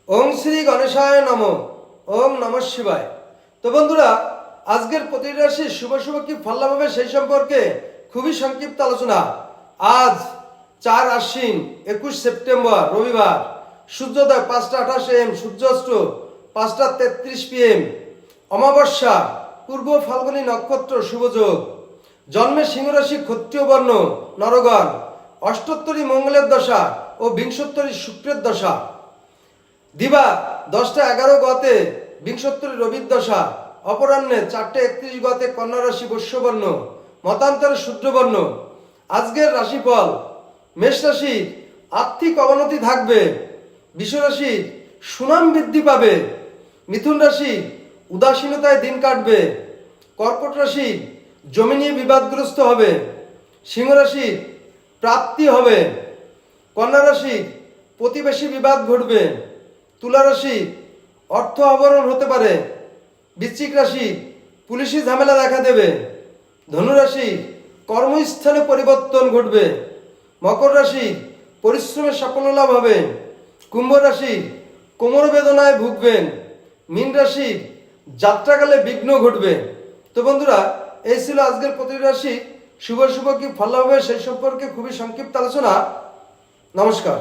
ওং শ্রী গণেশায় নম। ওং নমঃ শিবায়। তো বন্ধুরা, আজকের প্রতিটি রাশির শুভ শুভ কি ফল লাভ হবে সেই সম্পর্কে খুবই সংক্ষিপ্ত আলোচনা। আজ 4 আশ্বিন 21 সেপ্টেম্বর রবিবার, সূর্যোদয় 5:28 AM, সূর্যাস্ত 5:33 PM, অমাবস্যা, পূর্ব ফাল্গুনী নক্ষত্র, শুভযোগ, জন্মে সিংহ রাশি, ক্ষত্রিয় বর্ণ, নরগণ, অষ্টোত্তরী মঙ্গলের দশা ও বিংশোত্তরী শুক্রের দশা, দিবা 10:11 গতে বিংশোত্তরী রবির দশা, অপরাহ্নে 4:31 গতে কন্যা রাশি, বৈশ্যবর্ণ, মতান্তরে শূদ্রবর্ণ। আজকের রাশিফল: মেষ রাশির আর্থিক অবনতি থাকবে, বৃষ রাশির সুনাম বৃদ্ধি পাবে, মিথুন রাশির উদাসীনতায় দিন কাটবে, কর্কট রাশির জমি নিয়ে বিবাদগ্রস্ত হবে, সিংহ রাশির প্রাপ্তি হবে, কন্যা রাশির প্রতিবেশী বিবাদ ঘটবে, তুলা রাশি অর্থ আবরণ হতে পারে, বৃশ্চিক রাশি পুলিশি ঝামেলা দেখা দেবে, ধনু রাশি কর্মস্থানে পরিবর্তন ঘটবে, মকর রাশি পরিশ্রমের সাফল্য লাভ হবে, কুম্ভ রাশি কোমর বেদনায় ভুগবেন, মীন রাশি যাত্রাকালে বিঘ্ন ঘটবে। তো বন্ধুরা, এই ছিল আজকের প্রতিটি রাশি শুভ শুভ কি ফল হবে সেই সম্পর্কে খুবই সংক্ষিপ্ত আলোচনা। নমস্কার।